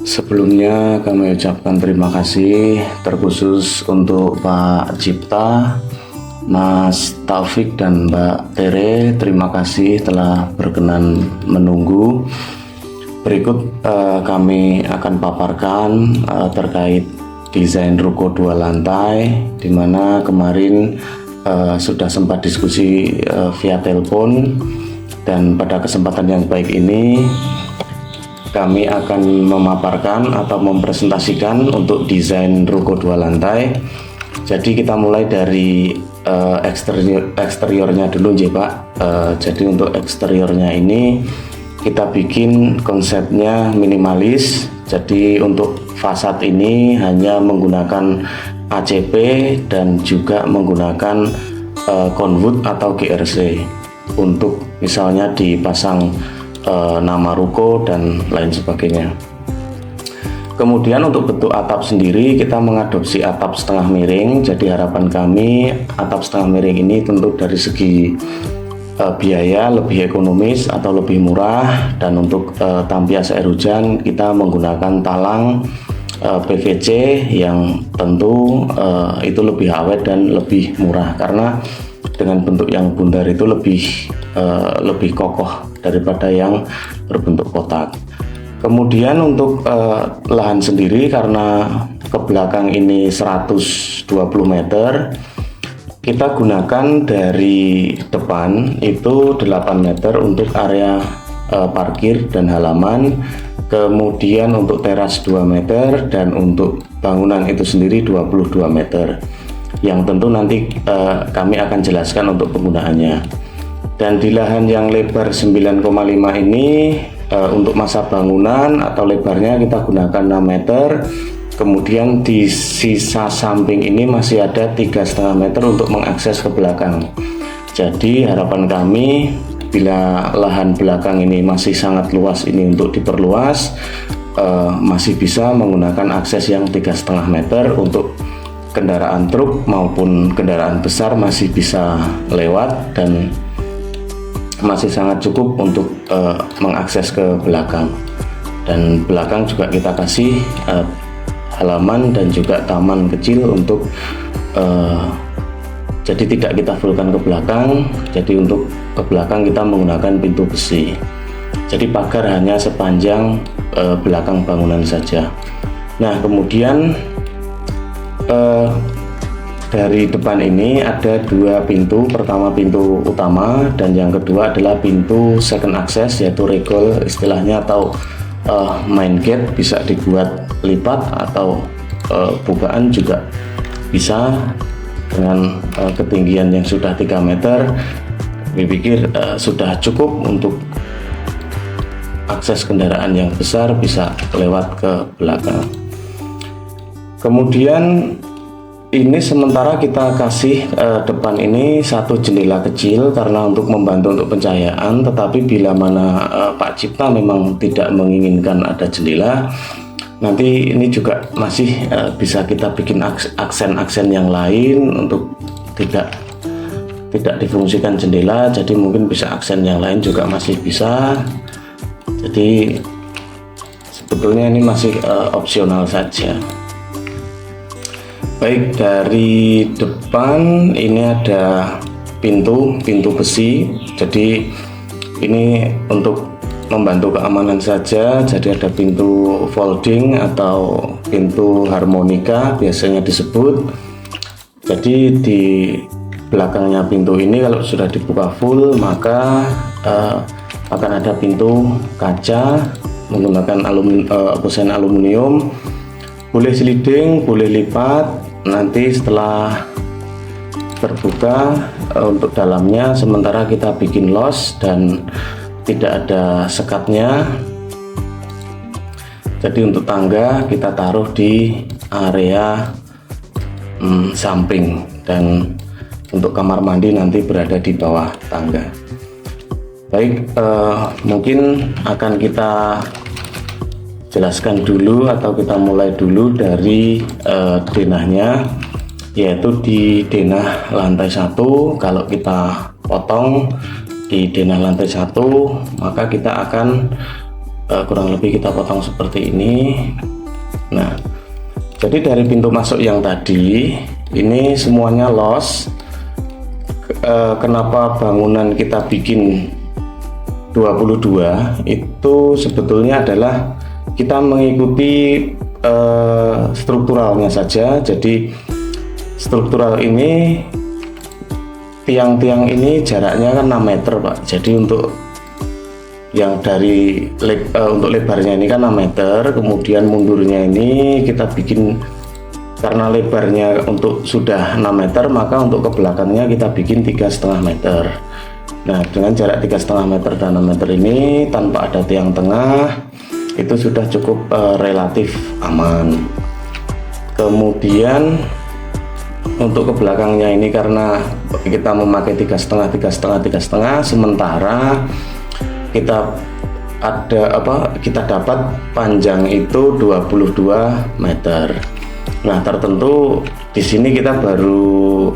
Sebelumnya kami ucapkan terima kasih terkhusus untuk Pak Cipta, Mas Taufik dan Mbak Tere. Terima kasih telah berkenan menunggu. Berikut kami akan paparkan terkait desain ruko 2 lantai, di mana kemarin sudah sempat diskusi via telepon, dan pada kesempatan yang baik ini kami akan memaparkan atau mempresentasikan untuk desain ruko 2 lantai. Jadi kita mulai dari eksteriornya dulu ya Pak. Jadi untuk eksteriornya ini kita bikin konsepnya minimalis. Jadi untuk fasad ini hanya menggunakan ACP dan juga menggunakan conwood atau GRC untuk misalnya dipasang nama ruko dan lain sebagainya. Kemudian untuk bentuk atap sendiri kita mengadopsi atap setengah miring. Jadi harapan kami atap setengah miring ini tentu dari segi biaya lebih ekonomis atau lebih murah, dan untuk tampias air hujan kita menggunakan talang PVC yang tentu itu lebih awet dan lebih murah, karena dengan bentuk yang bundar itu lebih kokoh daripada yang berbentuk kotak. Kemudian untuk lahan sendiri, karena ke belakang ini 120 meter, kita gunakan dari depan itu 8 meter untuk area parkir dan halaman, kemudian untuk teras 2 meter, dan untuk bangunan itu sendiri 22 meter, yang tentu nanti kami akan jelaskan untuk penggunaannya. Dan di lahan yang lebar 9,5 ini untuk masa bangunan atau lebarnya kita gunakan 6 meter. Kemudian di sisa samping ini masih ada 3,5 meter untuk mengakses ke belakang. Jadi harapan kami bila lahan belakang ini masih sangat luas ini untuk diperluas, masih bisa menggunakan akses yang 3,5 meter untuk kendaraan truk maupun kendaraan besar masih bisa lewat, dan masih sangat cukup untuk mengakses ke belakang. Dan belakang juga kita kasih halaman dan juga taman kecil untuk jadi tidak kita fullkan ke belakang. Jadi untuk ke belakang kita menggunakan pintu besi. Jadi pagar hanya sepanjang belakang bangunan saja. Nah, kemudian dari depan ini ada 2 pintu. Pertama pintu utama, dan yang kedua adalah pintu second access, yaitu regol istilahnya, atau main gate. Bisa dibuat lipat atau bukaan juga bisa, dengan ketinggian yang sudah 3 meter. Kami pikir sudah cukup untuk akses kendaraan yang besar bisa lewat ke belakang. Kemudian ini sementara kita kasih depan ini 1 jendela kecil karena untuk membantu untuk pencahayaan, tetapi bila mana Pak Cipta memang tidak menginginkan ada jendela, nanti ini juga masih bisa kita bikin aksen-aksen yang lain untuk tidak difungsikan jendela. Jadi mungkin bisa aksen yang lain juga masih bisa. Jadi sebetulnya ini masih opsional saja. Baik, dari depan ini ada pintu besi. Jadi ini untuk membantu keamanan saja. Jadi ada pintu folding atau pintu harmonika biasanya disebut. Jadi di belakangnya pintu ini kalau sudah dibuka full, maka akan ada pintu kaca menggunakan kusen aluminium. Boleh sliding, boleh lipat. Nanti setelah terbuka untuk dalamnya, sementara kita bikin los dan tidak ada sekatnya. Jadi untuk tangga kita taruh di area samping, dan untuk kamar mandi nanti berada di bawah tangga. Baik, mungkin akan kita jelaskan dulu atau kita mulai dulu dari denahnya, yaitu di denah lantai 1. Kalau kita potong di denah lantai 1, maka kita akan kurang lebih kita potong seperti ini. Nah, jadi dari pintu masuk yang tadi ini semuanya los. Kenapa bangunan kita bikin 22 itu sebetulnya adalah kita mengikuti strukturalnya saja. Jadi struktural ini, tiang-tiang ini jaraknya kan 6 meter Pak. Jadi untuk yang dari untuk lebarnya ini kan 6 meter, kemudian mundurnya ini kita bikin, karena lebarnya untuk sudah 6 meter, maka untuk ke belakangnya kita bikin 3,5 meter. Nah, dengan jarak 3,5 meter dan 6 meter ini tanpa ada tiang tengah itu sudah cukup relatif aman. Kemudian untuk ke belakangnya ini karena kita memakai 3,5, sementara kita dapat panjang itu 22 meter. Nah, tertentu di sini kita baru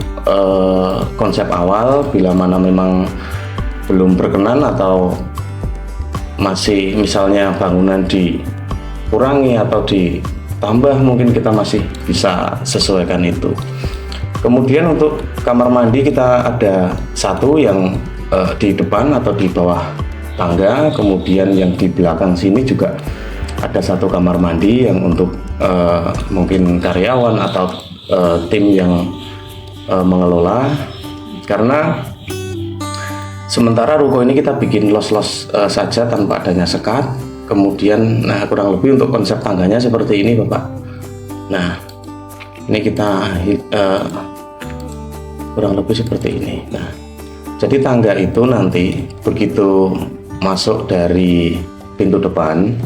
konsep awal, bila mana memang belum berkenan atau masih misalnya bangunan dikurangi atau ditambah, mungkin kita masih bisa sesuaikan itu. Kemudian untuk kamar mandi kita ada satu yang di depan atau di bawah tangga, kemudian yang di belakang sini juga ada satu kamar mandi yang untuk mungkin karyawan atau tim yang mengelola. Karena sementara ruko ini kita bikin los-los saja tanpa adanya sekat. Kemudian nah kurang lebih untuk konsep tangganya seperti ini Bapak. Nah, ini kita kurang lebih seperti ini. Nah, jadi tangga itu nanti begitu masuk dari pintu depan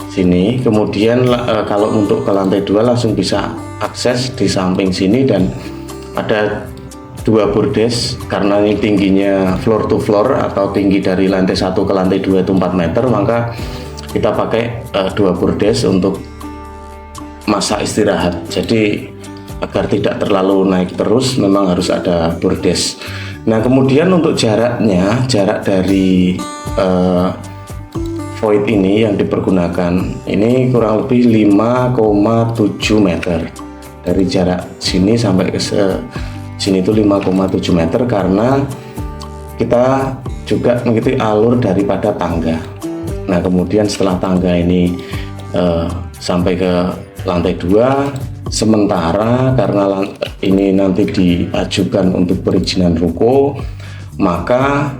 sini, kemudian kalau untuk ke lantai 2 langsung bisa akses di samping sini, dan ada 2 bordes. Karena ini tingginya floor to floor atau tinggi dari lantai 1 ke lantai 2 itu 4 meter, maka kita pakai 2 bordes untuk masa istirahat. Jadi agar tidak terlalu naik terus memang harus ada bordes. Nah, kemudian untuk jarak dari void ini yang dipergunakan ini kurang lebih 5,7 meter. Dari jarak sini sampai ke sini itu 5,7 meter, karena kita juga mengikuti alur daripada tangga. Nah, kemudian setelah tangga ini sampai ke lantai 2, sementara karena ini nanti diajukan untuk perizinan ruko, maka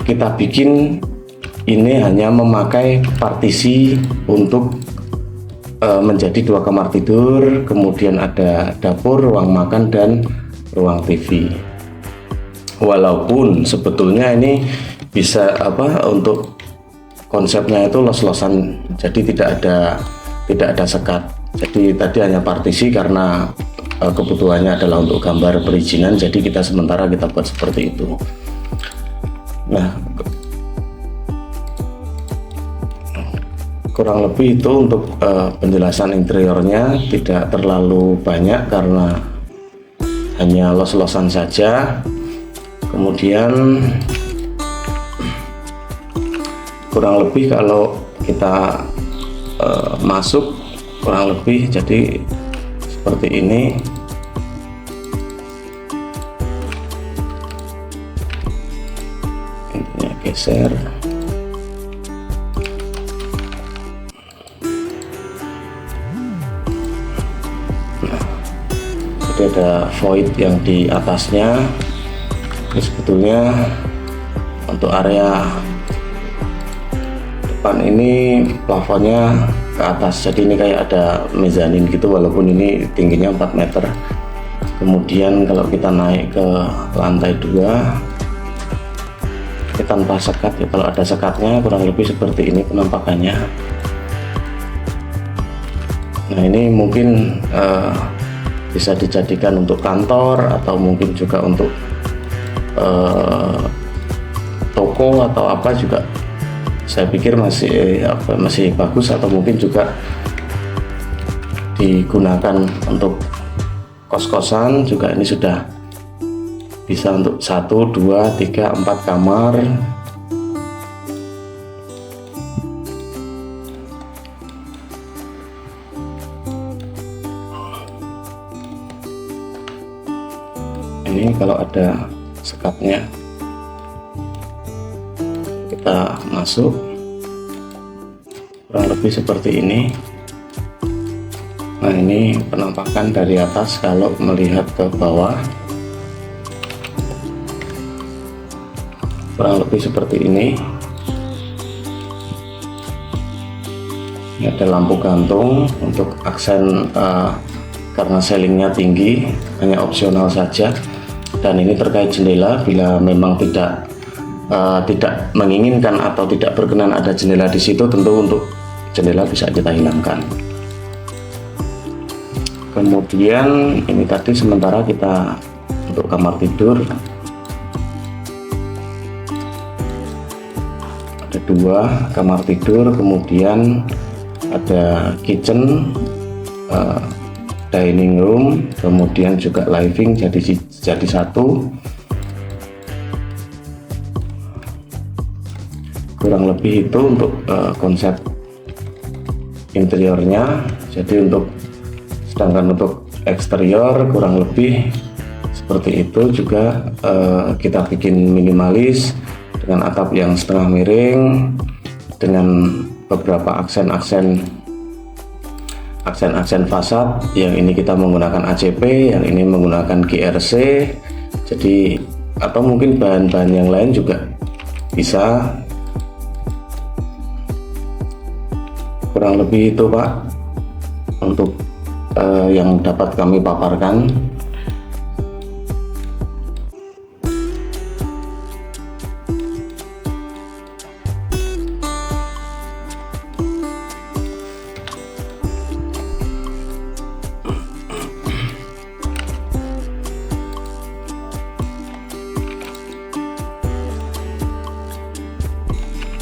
kita bikin ini hanya memakai partisi untuk menjadi 2 kamar tidur, kemudian ada dapur, ruang makan, dan ruang TV. Walaupun sebetulnya ini bisa untuk konsepnya itu los-losan, jadi tidak ada sekat. Jadi tadi hanya partisi karena kebutuhannya adalah untuk gambar perizinan, jadi kita sementara kita buat seperti itu. Nah, kurang lebih itu untuk penjelasan interiornya, tidak terlalu banyak karena hanya los-losan saja. Kemudian kurang lebih kalau kita masuk kurang lebih jadi seperti ini. Intinya geser. Nah, jadi ada void yang di atasnya. Ini sebetulnya untuk area depan ini plafonnya ke atas, jadi ini kayak ada mezanin gitu, walaupun ini tingginya 4 meter. Kemudian kalau kita naik ke lantai 2 ini tanpa sekat ya, kalau ada sekatnya kurang lebih seperti ini penampakannya. Nah, ini mungkin bisa dijadikan untuk kantor atau mungkin juga untuk toko atau apa juga. Saya pikir masih bagus, atau mungkin juga digunakan untuk kos-kosan juga. Ini sudah bisa untuk 1, 2, 3, 4 kamar. ini kalau ada sekatnya kita masuk, kurang lebih seperti ini. Nah, ini penampakan dari atas kalau melihat ke bawah, kurang lebih seperti ini. Ini ada lampu gantung untuk aksen, karena ceilingnya tinggi, hanya opsional saja. Dan ini terkait jendela, bila memang tidak menginginkan atau tidak berkenan ada jendela di situ, tentu untuk jendela bisa kita hilangkan. Kemudian ini tadi sementara kita untuk kamar tidur ada 2 kamar tidur, kemudian ada kitchen, dining room, kemudian juga living jadi 1. Kurang lebih itu untuk konsep interiornya. Jadi sedangkan untuk eksterior kurang lebih seperti itu juga. Kita bikin minimalis dengan atap yang setengah miring, dengan beberapa aksen-aksen fasad. Yang ini kita menggunakan ACP, yang ini menggunakan GRC. Jadi atau mungkin bahan-bahan yang lain juga bisa. Kurang lebih itu Pak untuk yang dapat kami paparkan.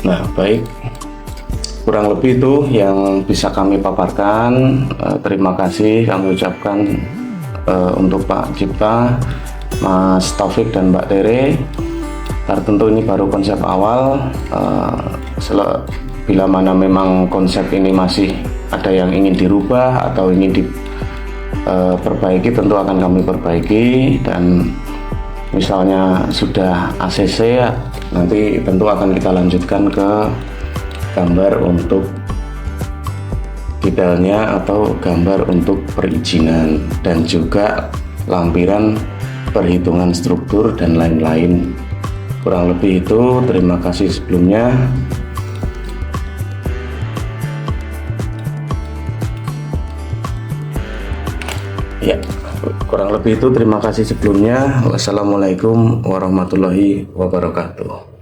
Nah, baik, kurang lebih itu yang bisa kami paparkan. Terima kasih kami ucapkan untuk Pak Cipta, Mas Taufik, dan Mbak Tere. Karena tentu ini baru konsep awal. Bila mana memang konsep ini masih ada yang ingin dirubah atau ingin diperbaiki, tentu akan kami perbaiki. Dan misalnya sudah ACC, nanti tentu akan kita lanjutkan ke gambar untuk detailnya atau gambar untuk perizinan dan juga lampiran perhitungan struktur dan lain-lain. Kurang lebih itu. Terima kasih sebelumnya. Ya, kurang lebih itu. Terima kasih sebelumnya. Wassalamualaikum warahmatullahi wabarakatuh.